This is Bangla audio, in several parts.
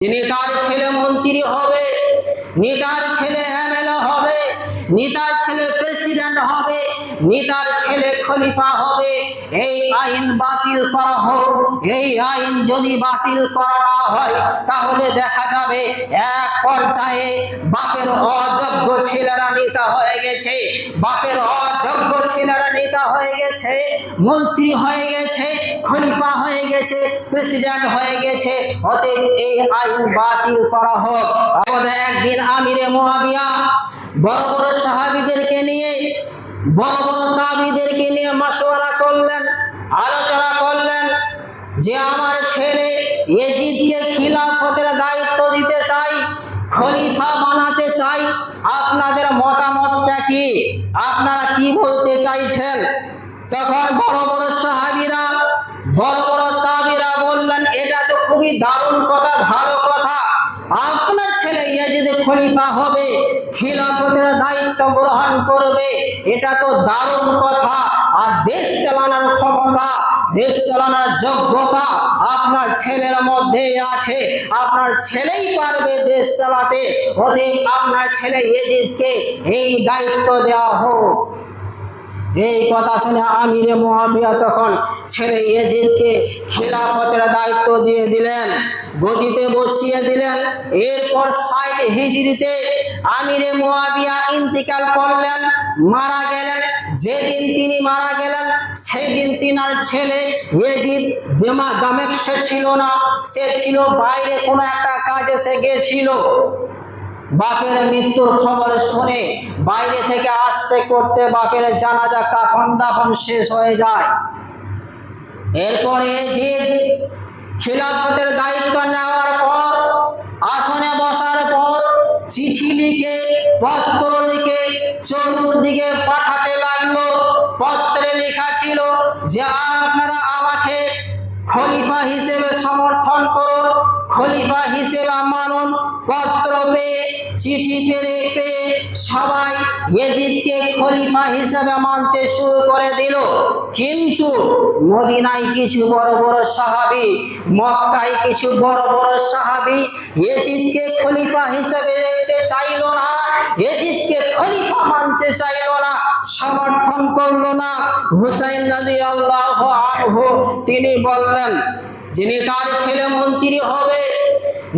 নেতার ছেলে মন্ত্রী হবে, নেতার ছেলে এমএলএ হবে, নেতার ছেলে প্রেসিডেন্ট হবে, নেতার ছেলে খলিফা হবে। এই আইন বাতিল করা হোক। এই আইন যদি বাতিল করা না হয় তাহলে দেখা যাবে এক পর্যায়ে বাপের অযোগ্য ছেলেরা নেতা হয়ে গেছে, বাপের অযোগ্য ছেলেরা নেতা হয়ে গেছে, মন্ত্রী হয়ে গেছে, খলিফা হয়ে গেছে, প্রেসিডেন্ট হয়ে গেছে। অতএব এই আইন বাতিল করা হোক। একদিন আমিরে মুআবিয়া বড় বড় সাহাবীদেরকে নিয়ে, বড় বড় তাবিদেরকে নিয়ে মাশওয়ারা করলেন, আলোচনা করলেন যে আমার ছেলে ইয়াজিদকে খিলাফতের দায়িত্ব দিতে চাই, খলিফা বানাতে চাই। আপনাদের মতামতটা কি? আপনারা কি বলতে চাইছেন? তখন বড় বড় সাহাবীরা, বড় বড় তাবিরা বললেন, এটা তো খুবই দারুণ কথা, ভালো কথা। আপনার ছেলে ইয়াজিদ খলিফা হবে, খিলাফতের দায়িত্ব গ্রহণ করবে, এটা তো দারুণ কথা। আর দেশ চালানোর ক্ষমতা, দেশ চালানোর যোগ্যতা আপনার ছেলের মধ্যে আছে, আপনার ছেলেই পারবে দেশ চালাতে। অতএব আপনার ছেলে ইয়াজিদকে এই দায়িত্ব দেওয়া হোক। এই কথা শুনে আমিরে মুআবিয়া তখন ছেলে ইয়াজিদকে খিলাফতের দায়িত্ব দিয়ে দিলেন, গদিতে বসিয়ে দিলেন। এরপর ৬০ হিজরিতে আমিরে মুআবিয়া ইন্তিকাল করলেন, মারা গেলেন। যেদিন তিনি মারা গেলেন সেই দিন তিনার ছেলে ইয়াজিদ দামেস্কে ছিল না, সে ছিল বাইরে কোনো একটা কাজে সে গেছিল। বাপের মৃত্যুর খবর শুনে বাইরে থেকে আসতে করতে বাপের জানাজা কাফন দাফন শেষ হয়ে যায়। এরপরে ইয়াজিদ খিলাফতের দায়িত্ব নেওয়ার পর, আসনে বসার পর চিঠি লিখে, পত্র লিখে চতুর্দিকে পাঠাতে লাগলো। পত্রে লেখা ছিল যে আপনারা আমাকে খলিফা হিসেবে সমর্থন করুন, খলিফা হিসেবে মানুন। পত্র পেয়ে, চিঠি পেয়ে সবাই ইয়াজিদকে খলিফা হিসেবে মানতে শুরু করে দিল। কিন্তু মদিনায় কিছু বড় বড় সাহাবী, মক্কায় কিছু বড় বড় সাহাবী ইয়াজিদকে খলিফা হিসেবে দেখতে চাইল না, ইয়াজিদকে খলিফা মানতে চাইল না, সমর্থন করলো না। হুসাইন রাদিয়াল্লাহু আনহু তিনি বললেন যে নেতার ছেলে মন্ত্রী হবে,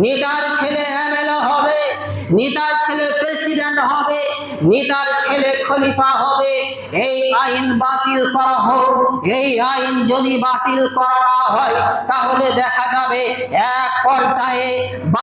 নেতার ছেলে এমএলএ হবে, নেতার ছেলে প্রেসিডেন্ট হবে, নেতার ছেলে খলিফা হবে। এই আইন বাতিল করা হোক। এই আইন যদি বাতিল করা না হয় তাহলে দেখা যাবে এক পর্যায়ে